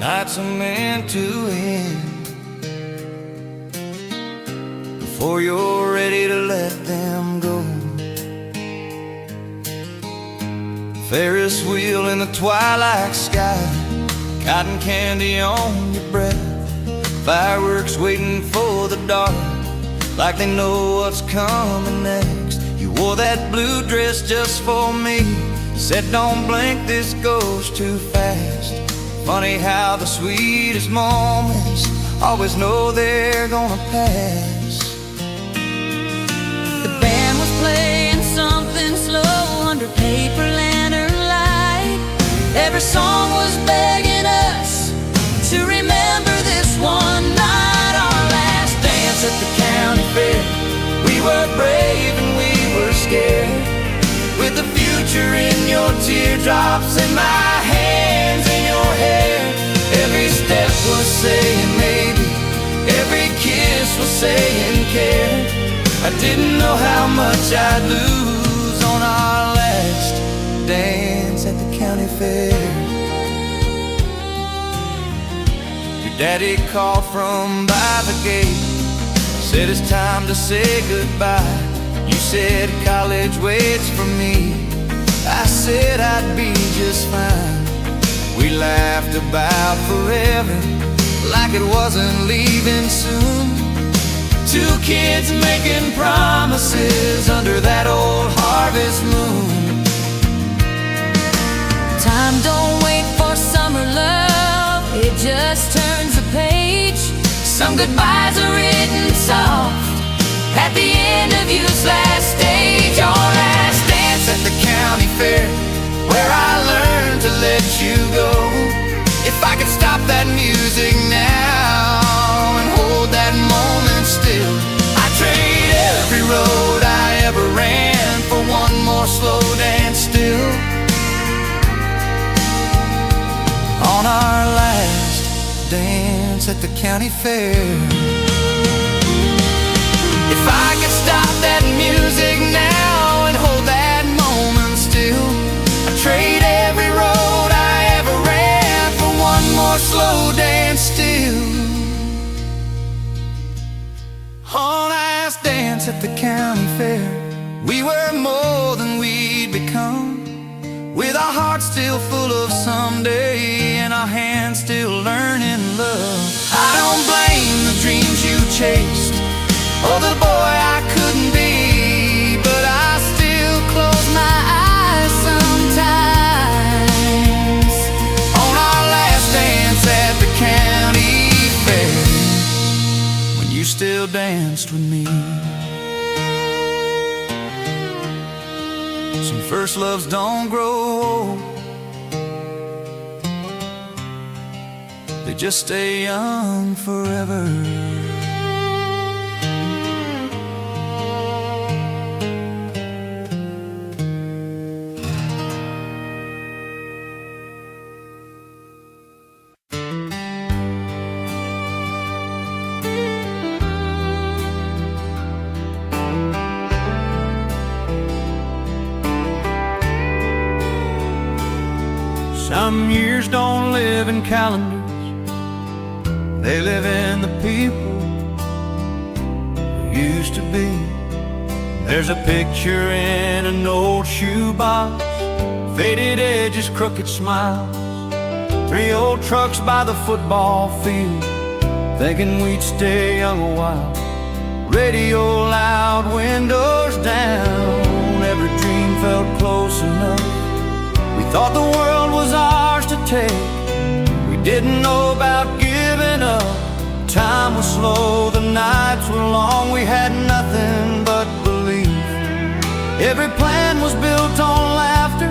nights are meant to end before you're ready to let them go. Ferris wheel in the twilight sky, cotton candy on your breath, fireworks waiting for the dark, like they know what's coming next. You wore that blue dress just for me, said don't blink, this goes too fast. Funny how the sweetest moments always know they're gonna pass. The band was playing something slow under paper lantern light. Every song was begging us to remember this one night, our last dance at the county fair. We were brave and we were scared, with the future in your teardrops and my hands in your hair. Every step was saying maybe, every kiss was saying care. I didn't know how much I'd lose on our last dance at the county fair. Your daddy called from by the gate, said it's time to say goodbye. You said college waits for me, I said I'd be just fine. We laughed about forever, like it wasn't leaving soon. Two kids making promises under that old harvest moon. Time don't wait for summer love, it just turns a page. Some goodbyes are written soft at the end of youth's last stage. Our last dance at the county fair, where I learned to let you go. If I could stop that music now and hold that moment still, I'd trade every road I ever ran for one more slow dance still. On our last dance at the county fair, if I could stop that music now and hold that moment still, I'd trade every road I ever ran for one more slow dance still. On last dance at the county fair, we were more than we'd become, with our hearts still full of someday and our hands still learning love. I don't blame the dreams you chased, or the boy I couldn't be, but I still close my eyes sometimes on our last dance at the county fair, when you still danced with me. Some first loves don't grow old, they just stay young forever. Some years don't live in calendars, they live in the people who used to be. There's a picture in an old shoebox, faded edges, crooked smiles. 3 old trucks by the football field, thinking we'd stay young a while. Radio loud, windows down, every dream felt close enough. We thought the world was ours to take, we didn't know about giving up. Time was slow, the nights were long, we had nothing but belief. Every plan was built on laughter,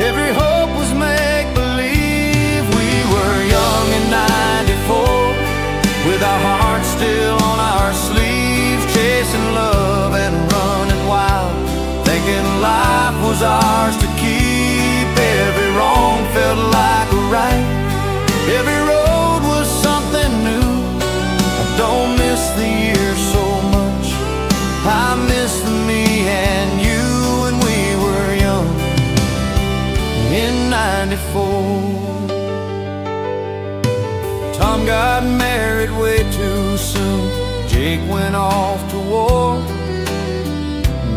every hope was make-believe. We were young in '94, with our hearts still on our sleeves, chasing love and running wild, thinking life was ours to keep. Every wrong felt like a right, every road was something new. I don't miss the years so much, I miss me and you when we were young in '94. soon. Jake went off to war.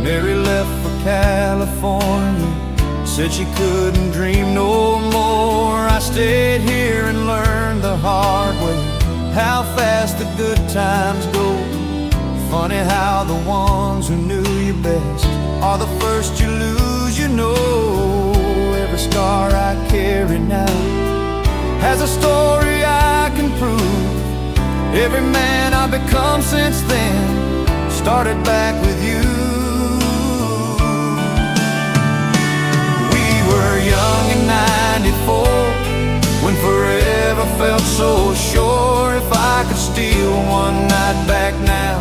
Mary left for California. Said she couldn't dream no more. I stayed here and learned the hard way how fast the good times go. Funny how the ones who knew you best are the first you lose, you know. Every scar I carry now has a story I can prove. Every man I've become since then started back with you. We were young in '94 when forever felt so sure. If I could steal one night back now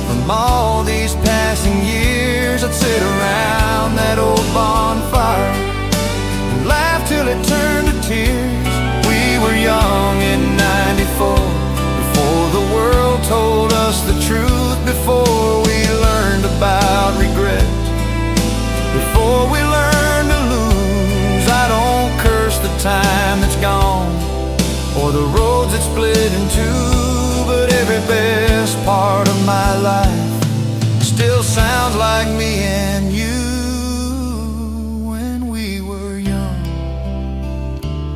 from all these passing years, I'd sit around that old bonfire and laugh till it turned to tears. We were young in '94, before the world told us the truth, before we learned about regret, before we learned to lose. I don't curse the time that's gone or the roads that split in two, but every best part of my life still sounds like me and you when we were young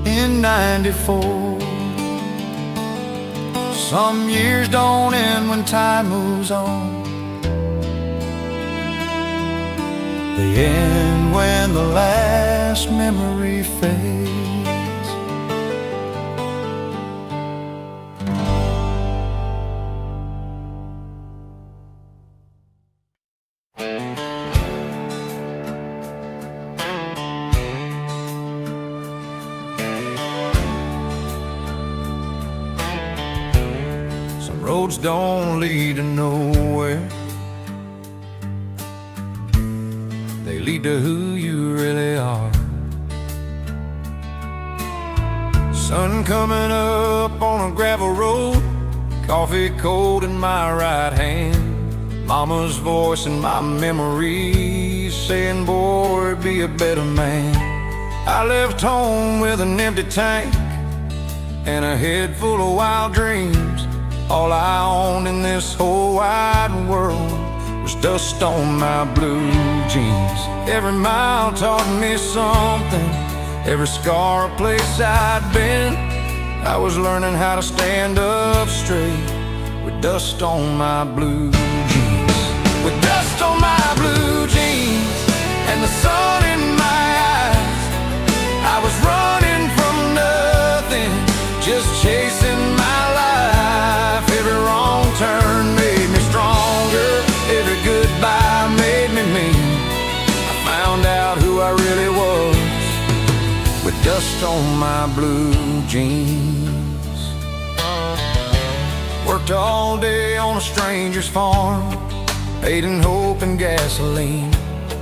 in '94. Some years don't end when time moves on. They end when the last memory fades. Roads don't lead to nowhere. They lead to who you really are. Sun coming up on a gravel road, coffee cold in my right hand, mama's voice in my memories saying, boy, be a better man. I left home with an empty tank and a head full of wild dreams. All I owned in this whole wide world was dust on my blue jeans. Every mile taught me something, every scar a place I'd been. I was learning how to stand up straight with dust on my blue jeans. With dust on my blue jeans and the sun in my eyes, I was running from nothing, just chasing my life. Every wrong turn made me stronger, every goodbye made me mean. I found out who I really was with dust on my blue jeans. Worked all day on a stranger's farm, paid in hope and gasoline.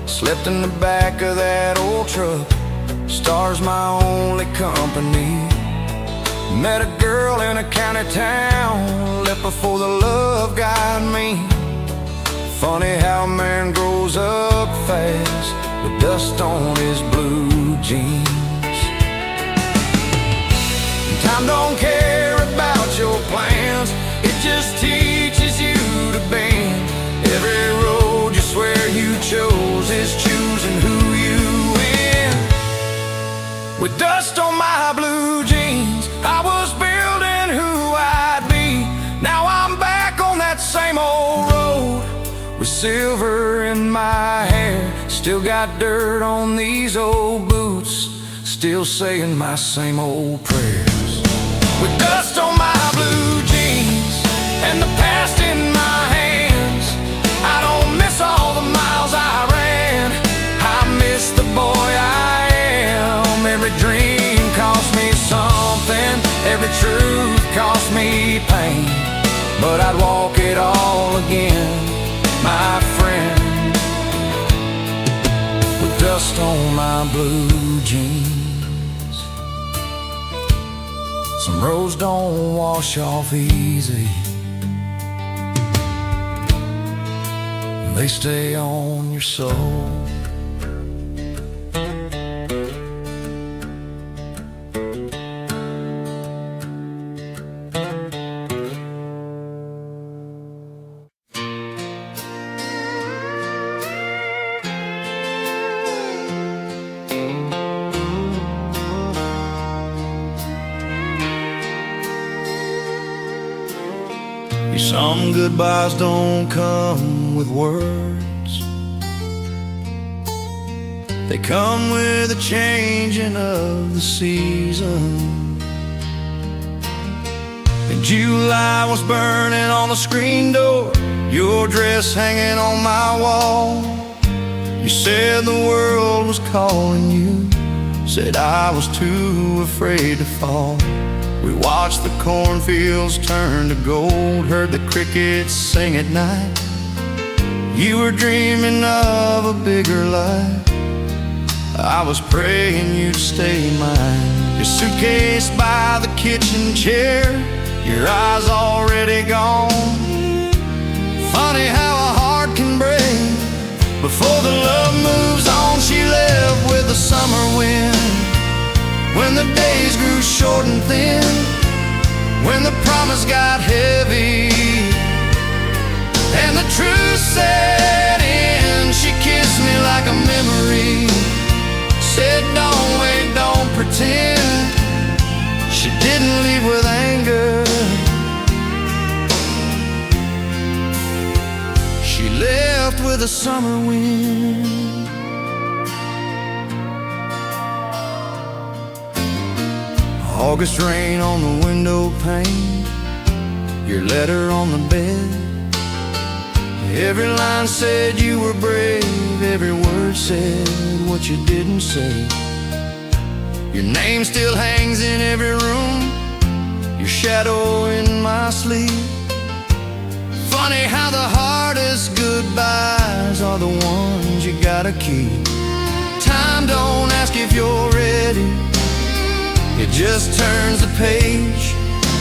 Slept in the back of that old truck, stars my only company. Met a girl in a county town, left before the love got me. Funny how a man grows up fast with dust on his blue jeans. Time don't care about your plans, it just teaches you to bend. Every road you swear you chose is choosing who you win. With dust on my blue jeans, I was building who I'd be. Now I'm back on that same old road with silver in my hair. Still got dirt on these old boots, still saying my same old prayers. With dust on my blue jeans and the past in my hands, I don't miss all the miles I ran, I miss the boy I am. Every dream cost me something, every truth cost me pain, but I'd walk it all again, my friend, with dust on my blue jeans. Some roads don't wash off easy, they stay on your soul. Some goodbyes don't come with words, they come with the changing of the season. And July was burning on the screen door, your dress hanging on my wall. You said the world was calling you, said I was too afraid to fall. We watched the cornfields turn to gold, heard the crickets sing at night. You were dreaming of a bigger life, I was praying you'd stay mine. Your suitcase by the kitchen chair, your eyes already gone. Funny how a heart can break before the love moves on. She left with the summer wind, when the days grew short and thin, when the promise got heavy and the truth set in. She kissed me like a memory, said don't wait, don't pretend. She didn't leave with anger, she left with a summer wind. August rain on the window pane, your letter on the bed. Every line said you were brave, every word said what you didn't say. Your name still hangs in every room, your shadow in my sleep. Funny how the hardest goodbyes are the ones you gotta keep. Time don't ask if you're ready, it just turns the page.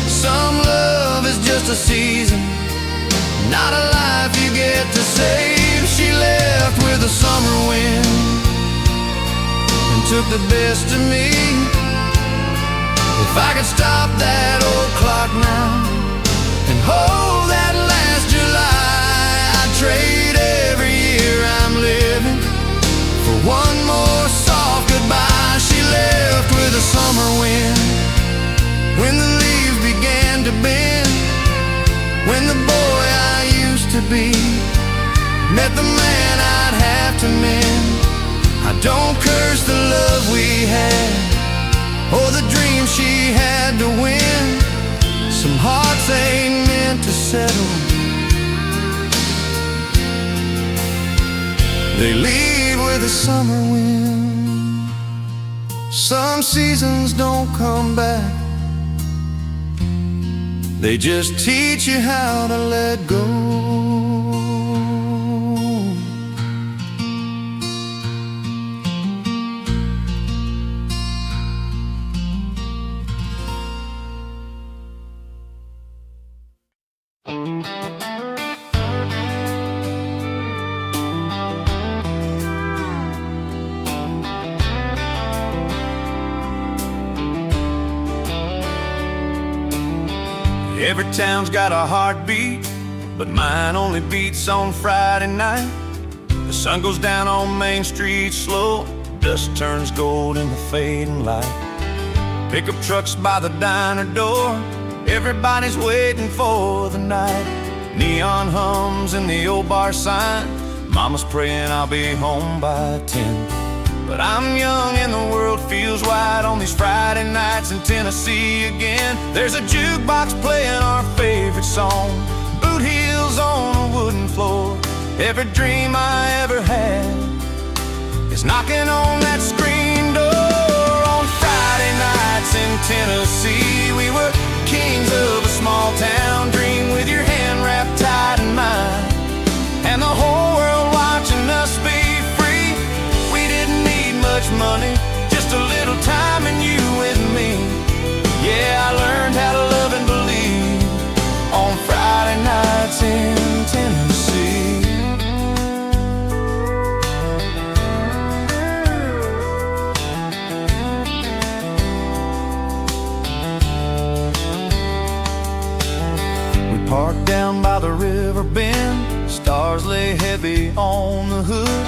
Some love is just a season, not a life you get to save. She left with the summer wind and took the best of me. If I could stop that old clock now and hold that last July, I'd trade every year I'm living for one more soft goodbye. She left with a summer wind, when the leaves began to bend, when the boy I used to be met the man I'd have to mend. I don't curse the love we had or the dream she had to win. Some hearts ain't meant to settle, they leave with a summer wind. Some seasons don't come back, they just teach you how to let go. Every town's got a heartbeat, but mine only beats on Friday night. The sun goes down on Main Street slow, dust turns gold in the fading light. Pickup trucks by the diner door, everybody's waiting for the night. Neon hums in the old bar sign, mama's praying I'll be home by 10. But I'm young and the world feels wide on these Friday nights in Tennessee again. There's a jukebox playing our favorite song, boot heels on a wooden floor. Every dream I ever had is knocking on that screen door. On Friday nights in Tennessee, we were kings of a small town dream, with your hand wrapped tight in mine, and the whole world watching us be free. We didn't need much money, just a little time and you with me. Yeah, I learned how to love and believe on Friday nights in Tennessee. We parked down by the river bend, stars lay heavy on the hood.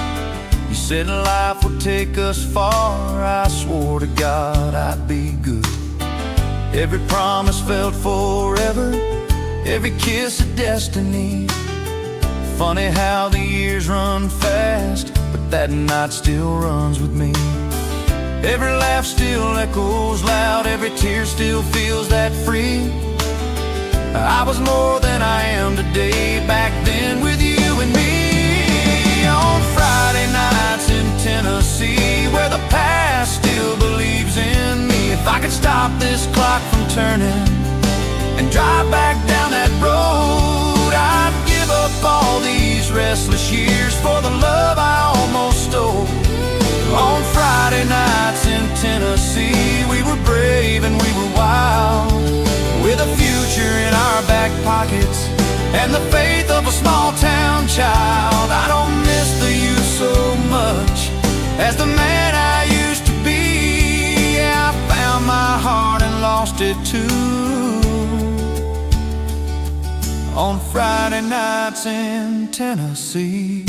You said life would take us far, I swore to God I'd be good. Every promise felt forever, every kiss a destiny. Funny how the years run fast, but that night still runs with me. Every laugh still echoes loud, every tear still feels that free. I was more than I am today back then with you and me. On Friday nights in Tennessee, where the past still believes in me. If I could stop this clock from turning and drive back down that road, I'd give up all these restless years for the love I almost stole. On Friday nights in Tennessee, we were brave and we were wild, with a future in our back pockets and the faith of a small town child. I don't miss the youth so much as the man I used to be. Yeah, I found my heart and lost it too. On Friday nights in Tennessee.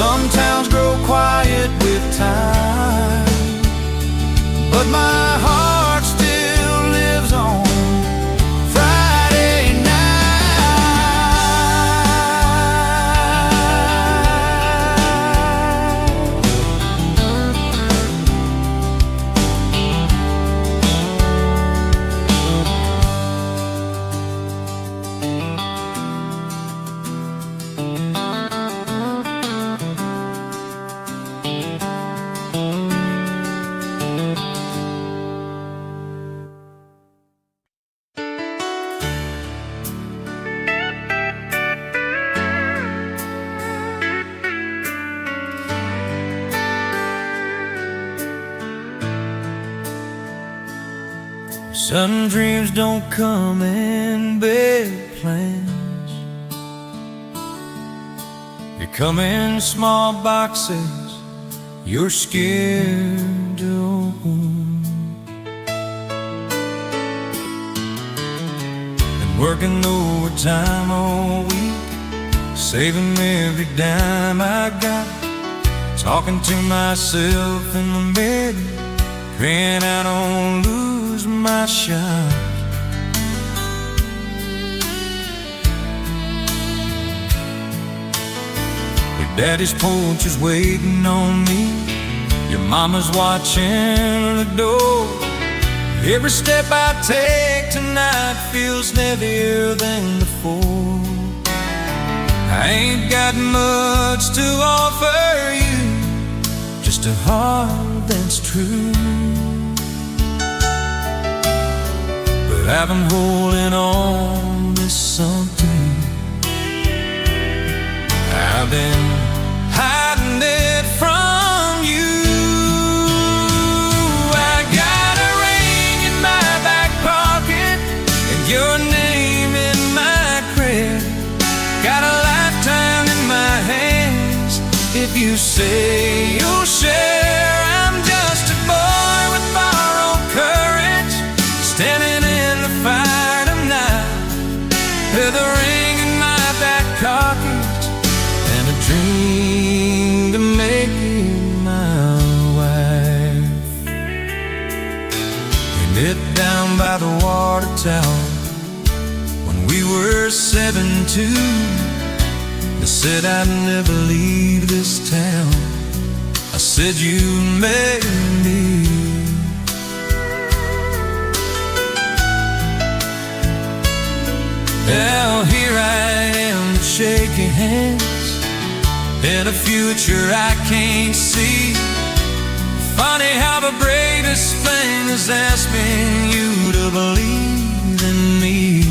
Some towns grow quiet with time, but my heart still lives on Friday night. Sudden dreams don't come in big plans. They come in small boxes you're scared to open. Been working overtime all week, saving every dime I got, talking to myself in the mirror, praying I don't lose my shot. Your daddy's porch is waiting on me, your mama's watching the door. Every step I take tonight feels heavier than before. I ain't got much to offer you, just a heart that's true. But I've been holding on to something. I've been hiding it from you. I got a ring in my back pocket and your name in my crib. Got a lifetime in my hands if you say you'll share. I'm just a boy with borrowed courage, standing in the fire tonight, with a ring in my back pocket and a dream to make you my wife. We lit down by the water tower when we were 7-2. They said I'd never leave this town. I said you made me. Well, here I am to shake your hands in a future I can't see. Funny how the bravest thing is asking you to believe in me.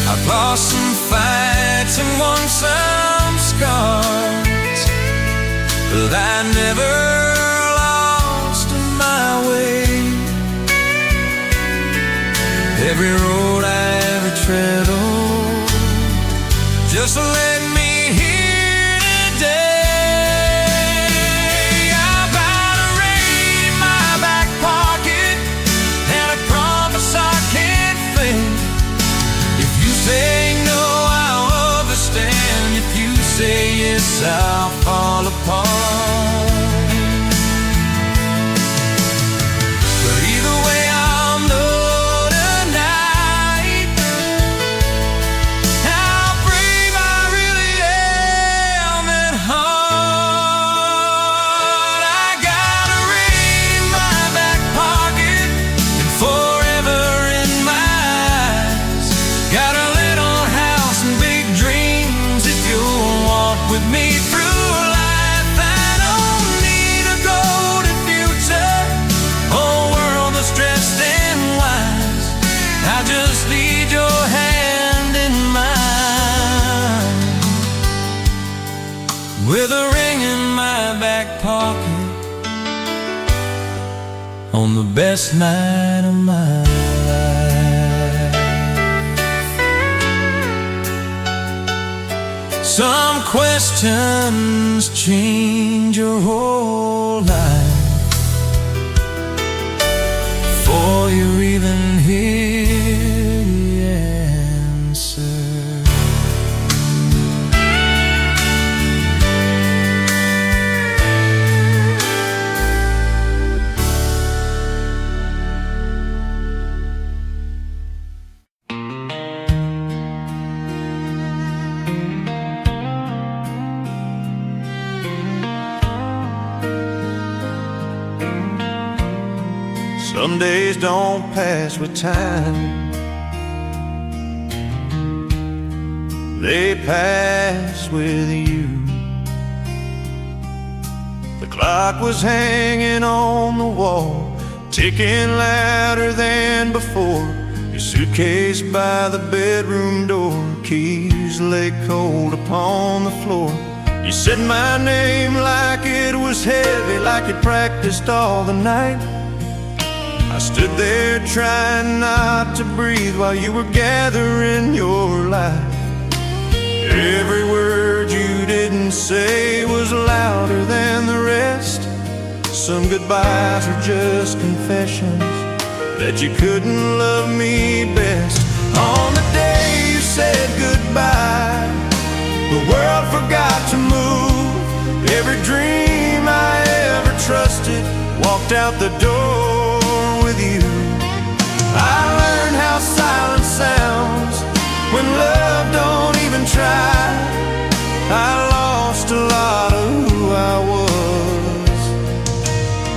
I've lost some fights and won some scars, but I never lost my way. Every road I ever tread on just led me here today. I've got a ring in my back pocket and a promise I can't fake. If you say no, I'll understand. If you say yes, I'll fall apart. But with a ring in my back pocket on the best night of my life. Some questions change your whole life before you even hear the answer. Some days don't pass with time, they pass with you. The clock was hanging on the wall, ticking louder than before. Your suitcase by the bedroom door, keys lay cold upon the floor. You said my name like it was heavy, like you'd practiced all the night. I stood there trying not to breathe while you were gathering your life. Every word you didn't say was louder than the rest. Some goodbyes are just confessions that you couldn't love me best. On the day you said goodbye, the world forgot to move. Every dream I ever trusted walked out the door with you. I learned how silence sounds when love don't even try. I lost a lot of who I was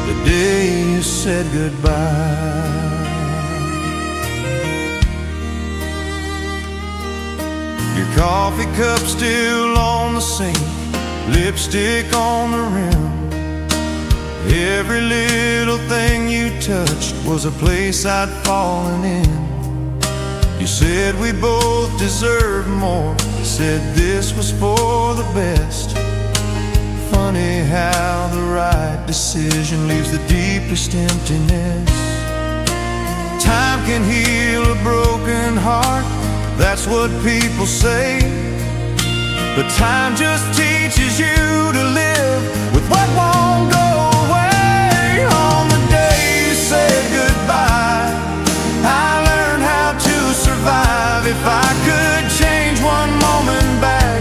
the day you said goodbye. Your coffee cup still on the sink, lipstick on the rim. Every little thing you touched was a place I'd fallen in. You said we both deserved more, said this was for the best. Funny how the right decision leaves the deepest emptiness. Time can heal a broken heart, that's what people say. But time just teaches you to live with what won't go. On the day you said goodbye, I learned how to survive. If I could change one moment back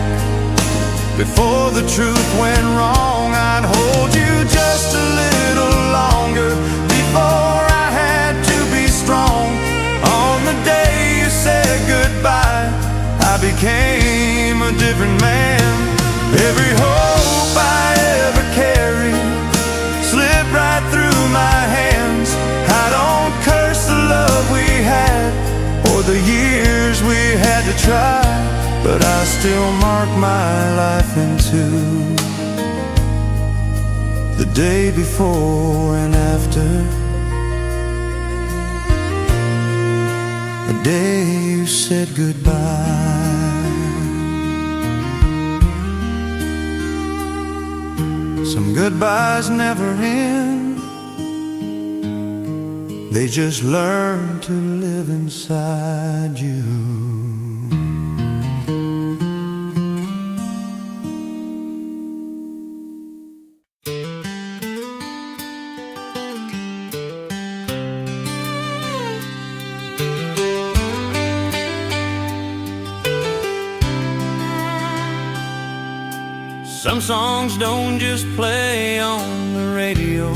before the truth went wrong, I'd hold you just a little longer before I had to be strong. On the day you said goodbye, I became a different man. Every hope I ever carried slipped right through my hands. I don't curse the love we had or the years we had to try, but I still mark my life in two. The day before and after, the day you said goodbye. Some goodbyes never end, they just learn to live inside you. Some songs don't just play on the radio,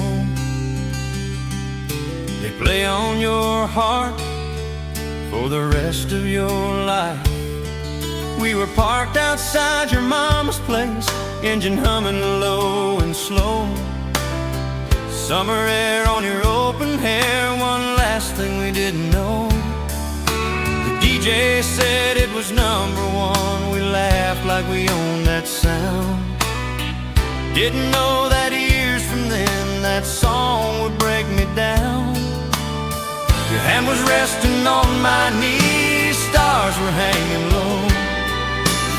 they play on your heart for the rest of your life. We were parked outside your mama's place, engine humming low and slow. Summer air on your open hair, one last thing we didn't know. The DJ said it was #1, we laughed like we owned that sound. Didn't know that years from then that song would break me down. Your hand was resting on my knees, stars were hanging low.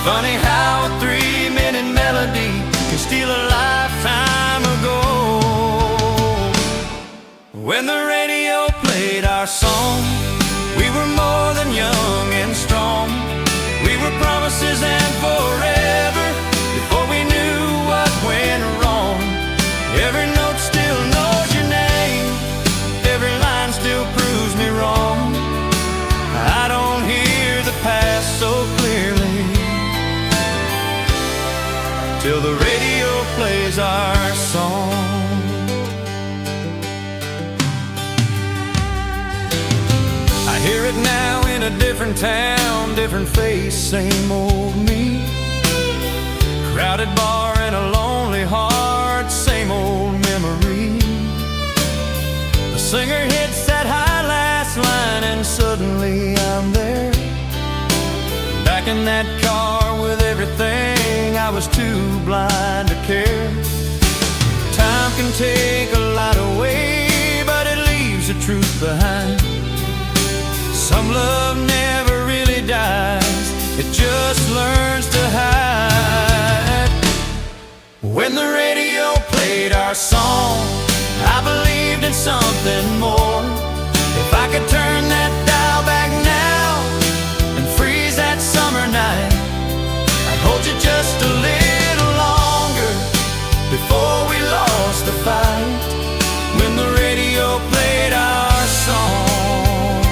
Funny how a 3-minute melody till the radio plays our song. I hear it now in a different town, different face, same old me. Crowded bar and a lonely heart, same old memory. The singer hits that high last line and suddenly I'm there, back in that car with everything I was too blind to care. Time can take a lot away, but it leaves the truth behind. Some love never really dies, it just learns to hide. When the radio played our song, I believed in something more. If I could turn that dial back now and freeze that summer night, I'd hold you just a little longer before we lost the fight. When the radio played our song,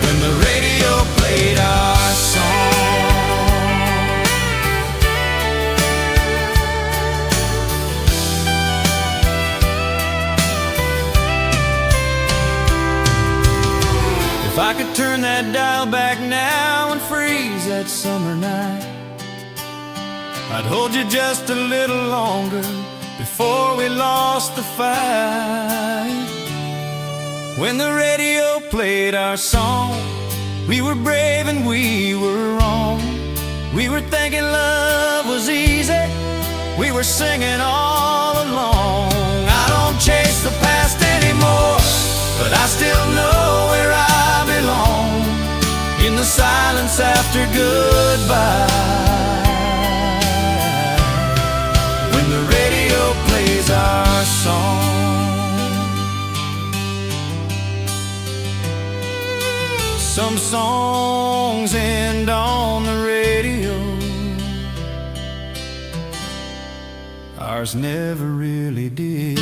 when the radio played our song. If I could turn that dial back now and freeze that summer night, I'd hold you just a little longer before we lost the fight. When the radio played our song, we were brave and we were wrong. We were thinking love was easy, we were singing all along. I don't chase the past anymore, but I still know where I belong, in the silence after goodbye. When the radio plays our song, some songs end on the radio, ours never really did.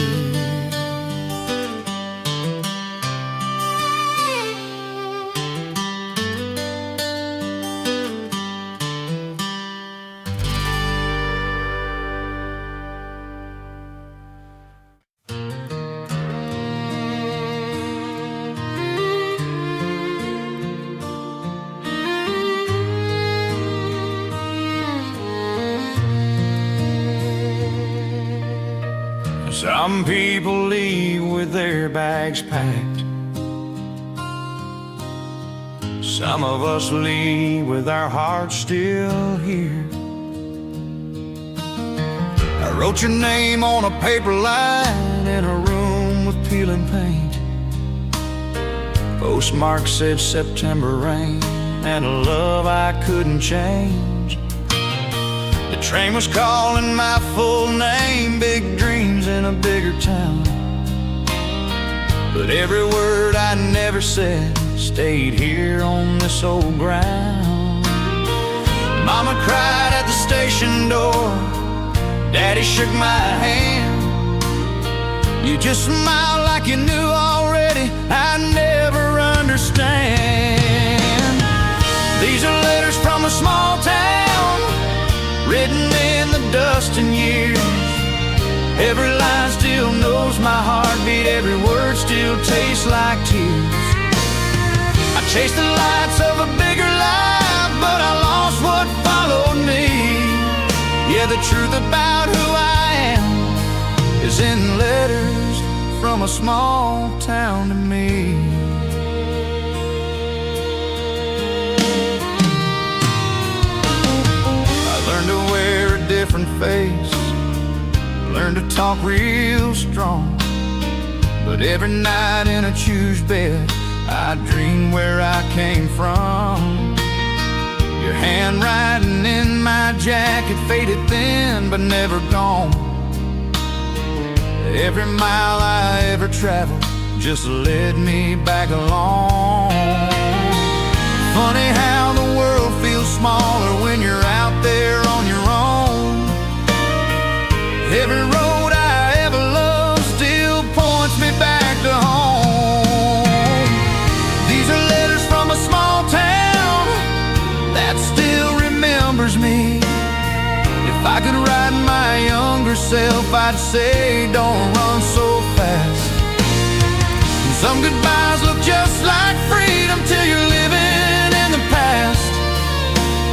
Some people leave with their bags packed, some of us leave with our hearts still here. I wrote your name on a paper line in a room with peeling paint. Postmark said September rain and a love I couldn't change. The train was calling my full name, big dreams in a bigger town. But every word I never said stayed here on this old ground. Mama cried at the station door, Daddy shook my hand. You just smiled like you knew already I'd never understand. These are letters from a small town, written in the dust and years. Every line still knows my heartbeat, every word still tastes like tears. I chased the lights of a bigger life, but I lost what followed me. Yeah, the truth about who I am is in letters from a small town to me. Learned to wear a different face, learned to talk real strong. But every night in a chew's bed, I dream where I came from. Your handwriting in my jacket, faded thin but never gone. Every mile I ever traveled just led me back along. Funny how the world feels smaller when you're out there on your own. Every road I ever loved still points me back to home. These are letters from a small town that still remembers me. myself, I'd say don't run so fast. Some goodbyes look just like freedom till you're living in the past.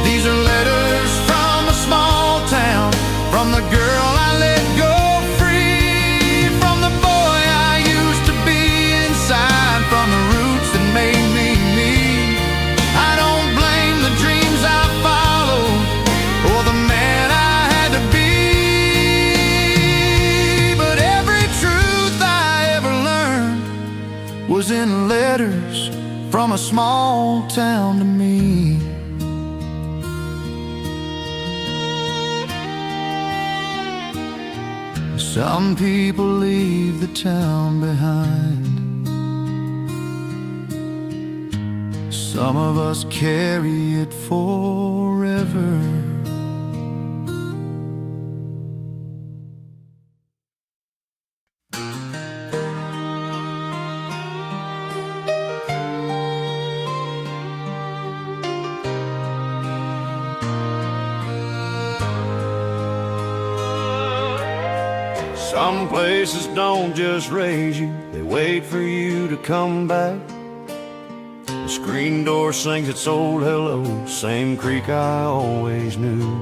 These are letters from a small town, from the girl I let go free, from the boy I used to be inside, from the roots that made me me. I don't blame the dreams I followed or the man I had to be, but every truth I ever learned was in letters from a small town to me. Some people leave the town behind. Some of us carry it forever. Some places don't just raise you, they wait for you to come back. The screen door sings its old hello, same creak I always knew.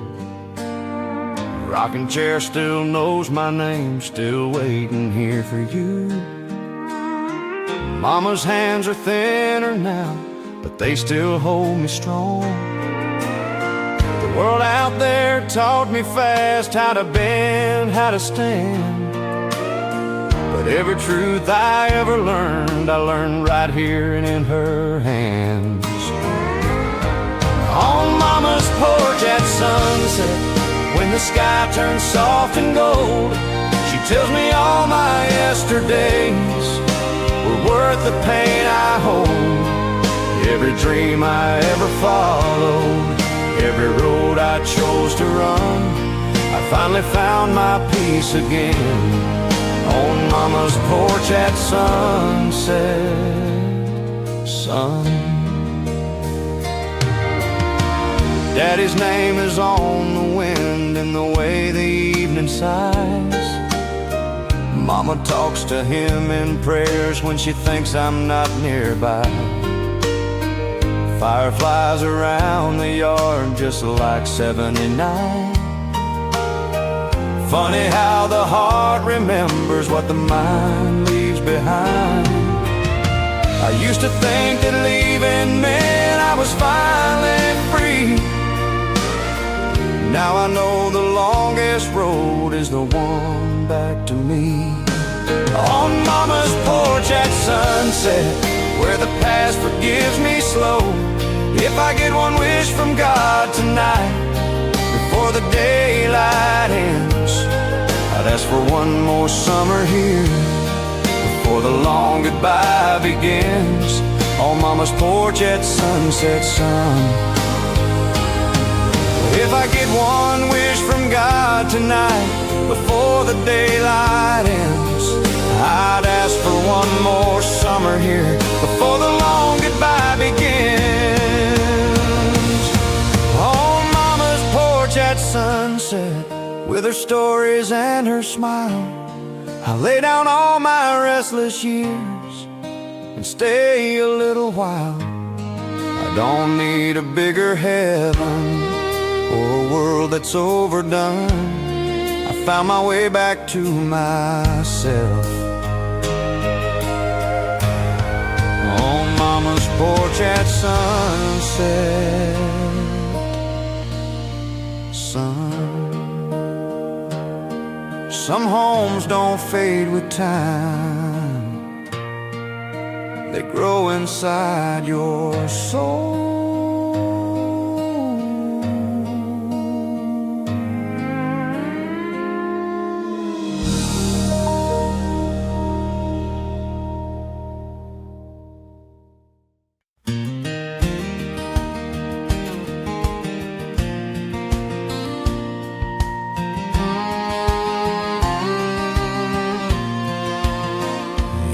The rocking chair still knows my name, still waiting here for you. Mama's hands are thinner now, but they still hold me strong. The world out there taught me fast how to bend, how to stand. But every truth I ever learned, I learned right here and in her hands. On Mama's porch at sunset, when the sky turns soft and gold, she tells me all my yesterdays were worth the pain I hold. Every dream I ever followed, every road I chose to run, I finally found my peace again. On Mama's porch at sunset, son. Daddy's name is on the wind and the way the evening sighs. Mama talks to him in prayers when she thinks I'm not nearby. Fireflies around the yard just like 79. Funny how the heart remembers what the mind leaves behind. I used to think that leaving meant I was finally free. Now I know the longest road is the one back to me. On Mama's porch at sunset, where the past forgives me slow, if I get one wish from God tonight, before the daylight ends, I'd ask for one more summer here, before the long goodbye begins. On Mama's porch at sunset, son. If I get one wish from God tonight, before the daylight ends, I'd ask for one more summer here, before the long goodbye begins. On Mama's porch at sunset, with her stories and her smile, I lay down all my restless years and stay a little while. I don't need a bigger heaven or a world that's overdone. I found my way back to myself. On Mama's porch at sunset, son. Some homes don't fade with time, they grow inside your soul.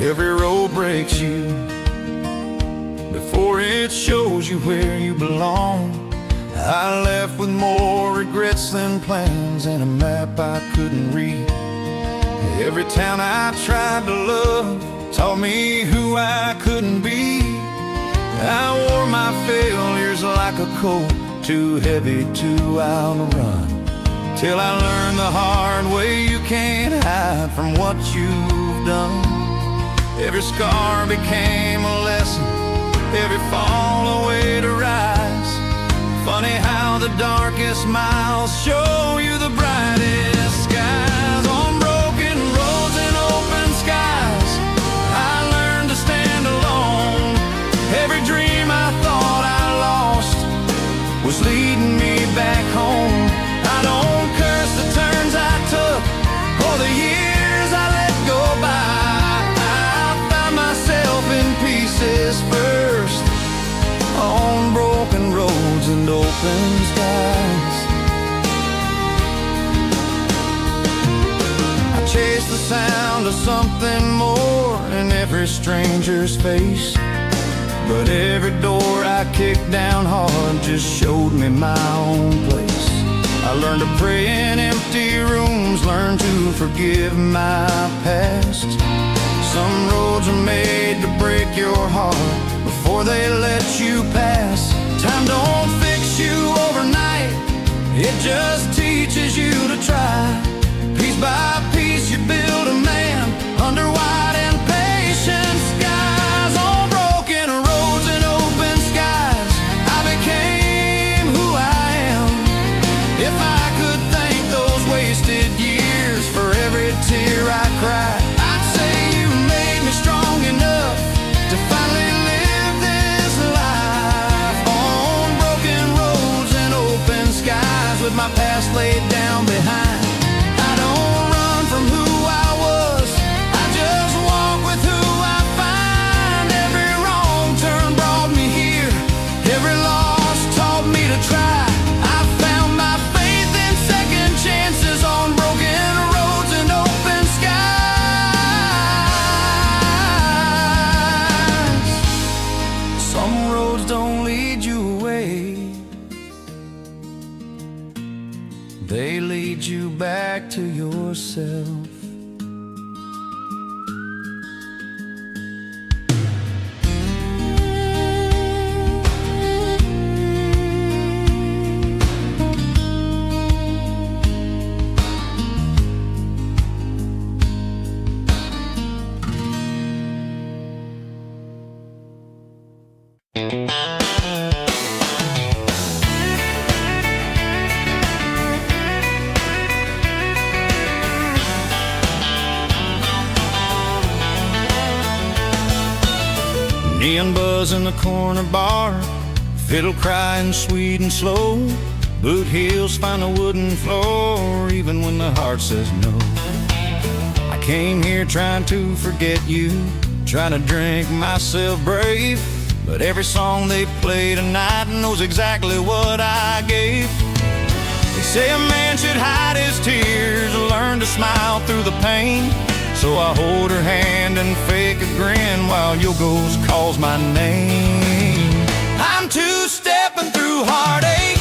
Every road breaks you before it shows you where you belong. I left with more regrets than plans and a map I couldn't read. Every town I tried to love taught me who I couldn't be. I wore my failures like a coat, too heavy to outrun, till I learned the hard way you can't hide from what you've done. Every scar became a lesson, every fall a way to rise. Funny how the darkest miles show you the brightest skies. On broken roads and open skies, I learned to stand alone. Every dream I thought I lost was leading me back home. I don't curse the turns I took or the years I let go by. I found myself in pieces first, on broken roads and open skies. I chased the sound of something more in every stranger's face, but every door I kicked down hard just showed me my own place. I learned to pray in empty rooms, learned to forgive my past. Some roads are made to break your heart before they let you pass. Time don't fix you overnight, it just teaches you to try. Piece by piece you build a man under wide and patient skies. On broken roads and open skies, I became who I am. If I could thank those wasted years for every tear I cried, I'd say you made me strong enough to finally live this life. On broken roads and open skies, with my past laid down behind, I don't run from who I was, I just walk with who I find. Every wrong turn brought me here, every loss taught me to try. I found my faith in second chances on broken roads and open skies. Some roads don't lead you away, they lead you back to yourself. Neon buzz in the corner bar, fiddle crying sweet and slow. Boot heels find the wooden floor, even when the heart says no. I came here trying to forget you, trying to drink myself brave, but every song they play tonight knows exactly what I gave. They say a man should hide his tears, learn to smile through the pain. So I hold her hand and fake a grin while your ghost calls my name. I'm two-stepping through heartache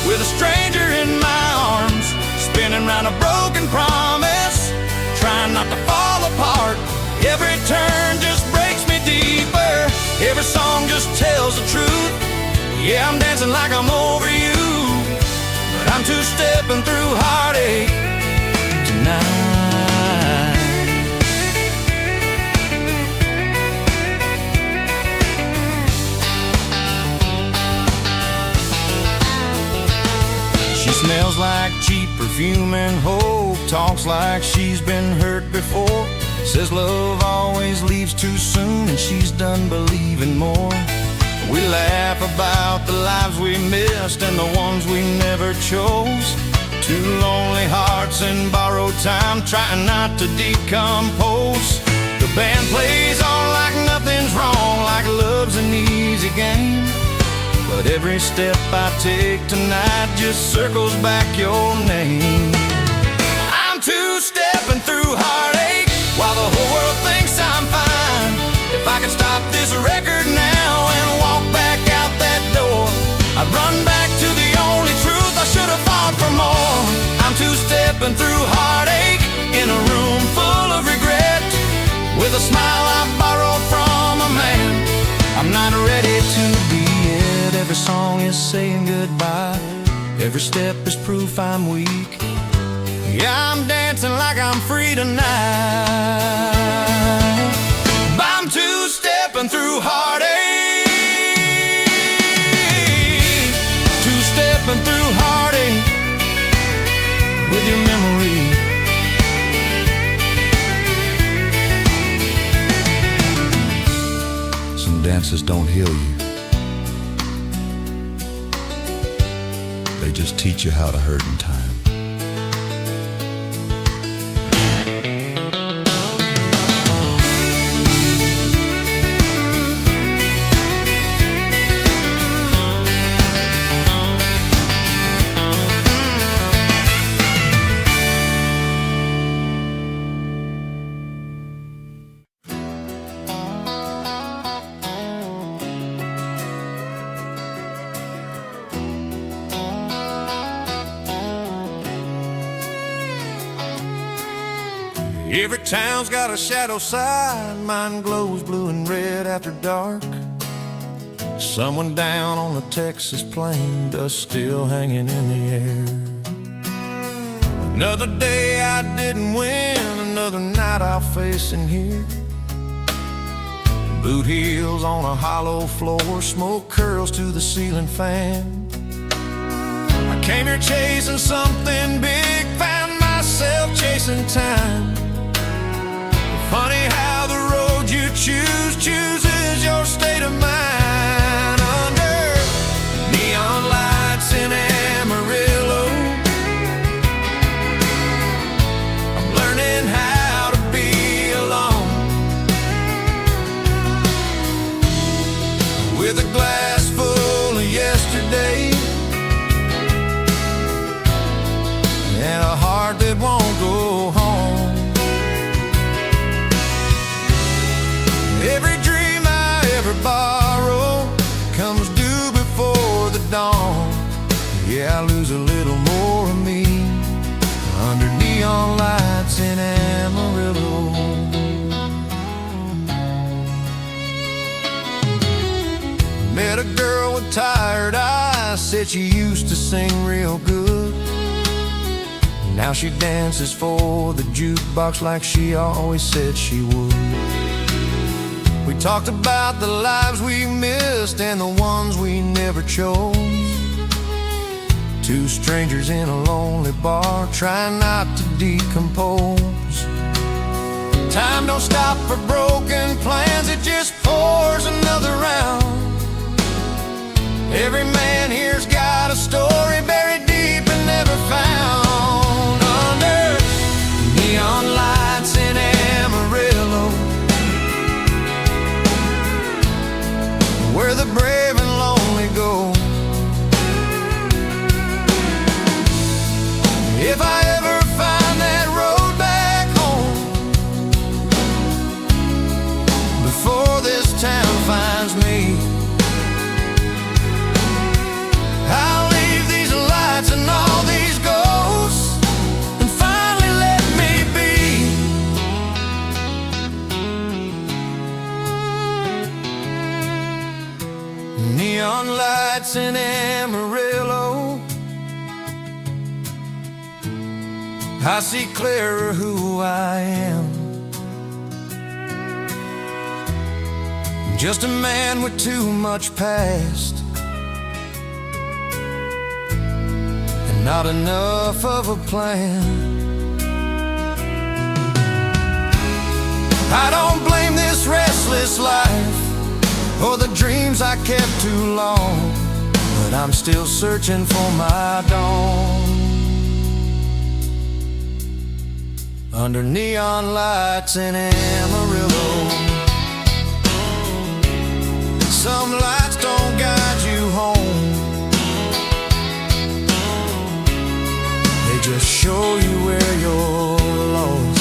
with a stranger in my arms, spinning round a broken promise, trying not to fall apart. Every turn just breaks me deeper, every song just tells the truth. Yeah, I'm dancing like I'm over you, but I'm two-stepping through heartache tonight. She smells like cheap perfume and hope, talks like she's been hurt before, says love always leaves too soon and she's done believing more. We laugh about the lives we missed and the ones we never chose. Two lonely hearts in borrowed time, trying not to decompose. The band plays on like nothing's wrong, like love's an easy game. But every step I take tonight just circles back your name. I'm two-stepping through heartache while the whole world thinks I'm fine. If I could stop this record now and walk back out that door, I'd run back to the only truth. I should have fought for more. I'm two-stepping through heartache saying goodbye. Every step is proof I'm weak. Yeah, I'm dancing like I'm free tonight. I'm two-stepping through heartache. Two-stepping through heartache with your memory. Some dances don't heal you. They just teach you how to hurt in time. Every town's got a shadow side. Mine glows blue and red after dark. Someone down on the Texas plain, dust still hanging in the air. Another day I didn't win, another night I'll face in here. Boot heels on a hollow floor, smoke curls to the ceiling fan. I came here chasing something big, found myself chasing time. Funny how the road you choose chooses your state of mind. Under neon lights in Amarillo, I'm learning how to be alone. With a glass full of yesterday and a heart that won't go home. Every dream I ever borrow comes due before the dawn. Yeah, I lose a little more of me under neon lights in Amarillo. Met a girl with tired eyes, said she used to sing real good. Now she dances for the jukebox like she always said she would. We talked about the lives we missed and the ones we never chose. Two strangers in a lonely bar, trying not to decompose. Time don't stop for broken plans, it just pours another round. Every man here's got a story buried deep and never found. Under neon lights in Amarillo, where the brave and lonely go. If I ever find that road back home before this town finds me, I'll leave these lights and all these ghosts and finally let me be. Neon lights in Amarillo, I see clearer who I am. Just a man with too much past and not enough of a plan. I don't blame this restless life or the dreams I kept too long, but I'm still searching for my dawn. Under neon lights in Amarillo, some lights don't guide you home, they just show you where you're lost.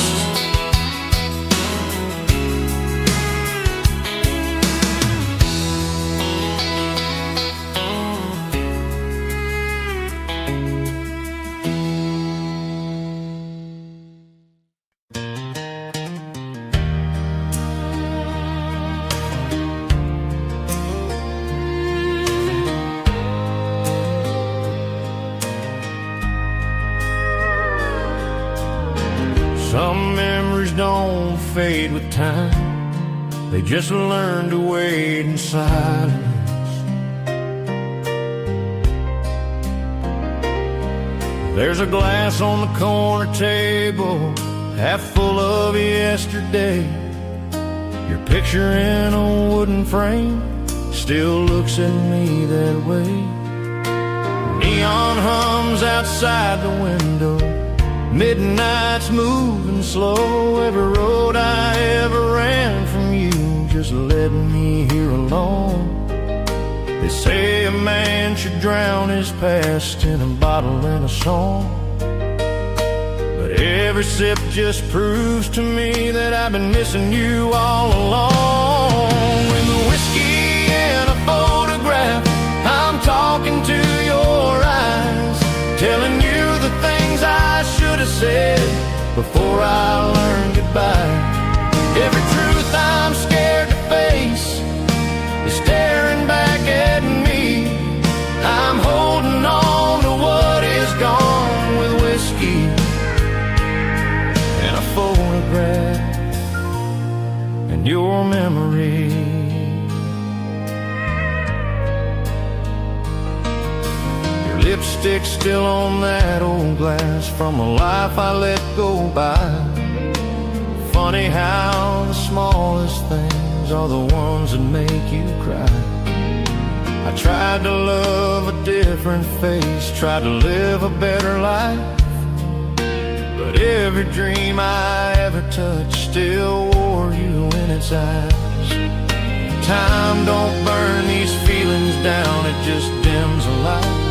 Some memories don't fade with time, they just learn to wait in silence. There's a glass on the corner table, half full of yesterday. Your picture in a wooden frame still looks at me that way. Neon hums outside the window, midnight's moving slow. Every road I ever ran from you just led me here alone. They say a man should drown his past in a bottle and a song, but every sip just proves to me that I've been missing you all along. With a whiskey and a photograph, I'm talking to your eyes, telling you the things I should have said before I learned goodbye. Every truth I'm scared to face is staring back at me. I'm holding on to what is gone with whiskey and a photograph and your memory. Your lipstick's still on that old glass from a life I let go by. Funny how the smallest things are the ones that make you cry. I tried to love a different face, tried to live a better life, but every dream I ever touched still wore you in its eyes. Time don't burn these feelings down, it just dims a light.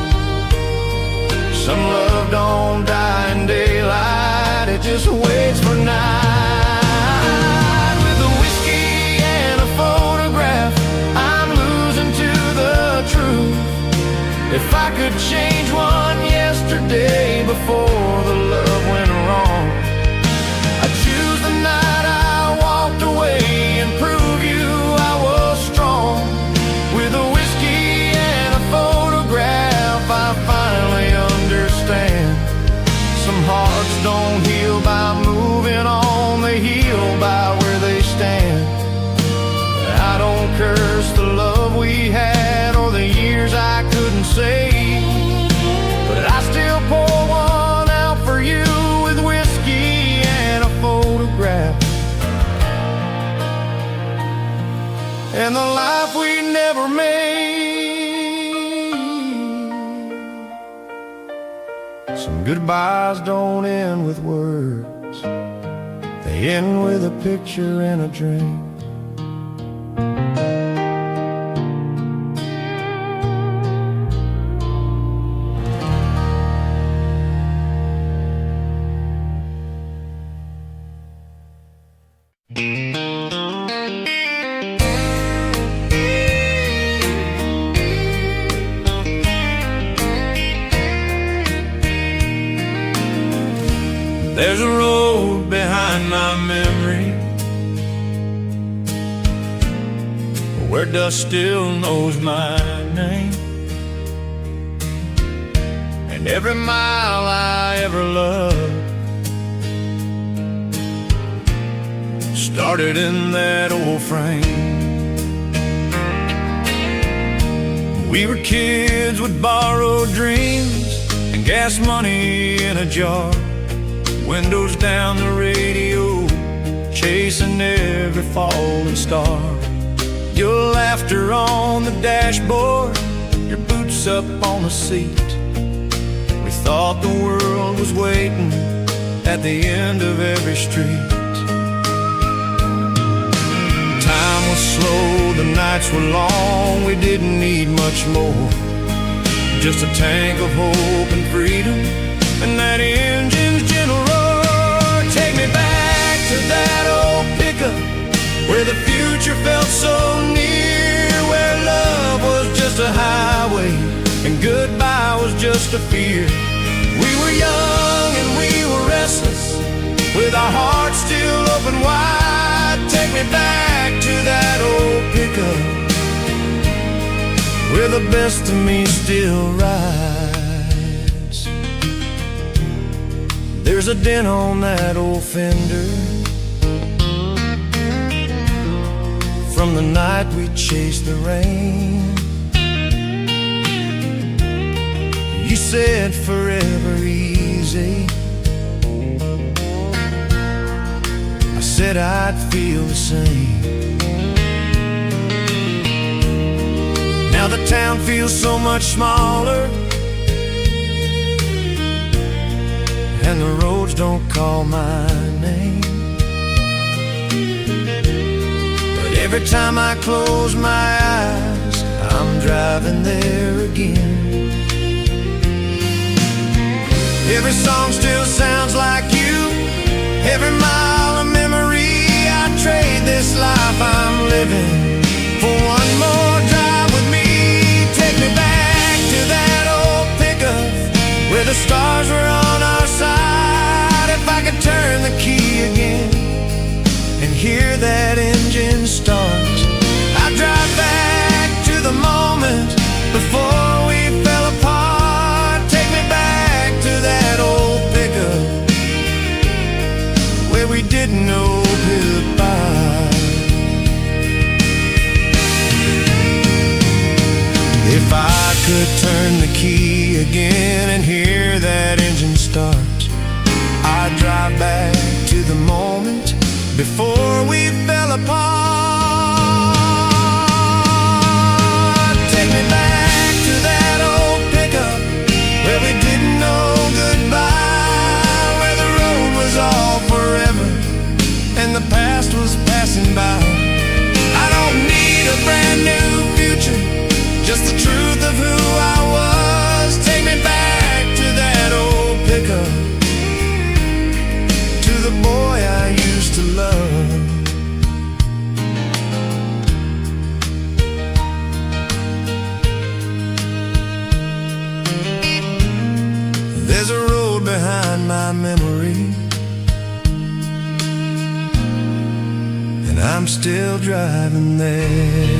Some love don't die in daylight, it just waits for night. With a whiskey and a photograph, I'm losing to the truth. If I could change one yesterday before the love went wrong, I'd choose the night I walked away and prove you I was strong. With a whiskey and a photograph, I finally understand. Some hearts don't heal by moving on, they heal by where they stand. I don't curse the love we had or the years I couldn't save, but I still pour one out for you with whiskey and a photograph and the life we never made. Some goodbyes don't end with words, they end with a picture and a dream. There's a road behind my memory where dust still knows my name, and every mile I ever loved started in that old frame. We were kids with borrowed dreams and gas money in a jar, windows down the radio, chasing every falling star. Your laughter on the dashboard, your boots up on the seat. We thought the world was waiting at the end of every street. Time was slow, the nights were long, we didn't need much more. Just a tank of hope and freedom, and that engine's gentle roar. Take me back to that old pickup where the future felt so near, where love was just a highway and goodbye was just a fear. We were young and we were restless, with our hearts still open wide. Take me back to that old pickup where the best of me still rides. There's There's a dent on that old fender from the night we chased the rain. You said forever easy, I said I'd feel the same. Now the town feels so much smaller, and the roads don't call my name. But every time I close my eyes, I'm driving there again. Every song still sounds like you, every mile of memory. I trade this life I'm living for one more drive with me. Take me back to that old pickup where the stars were on our side. If I could turn the key again and hear that engine start, I'd drive back to the moment before we fell apart. Take me back to that old pickup where we didn't know goodbye. If I could turn the key again and hear that engine start, I'd drive back to the moment before we fell apart. Take me back to that old pickup where we didn't know goodbye, where the road was all forever and the past was passing by. I don't need a brand new future, just the truth of who I was. Take me back to that old pickup, to the boy I used to love. There's a road behind my memory, and I'm still driving there.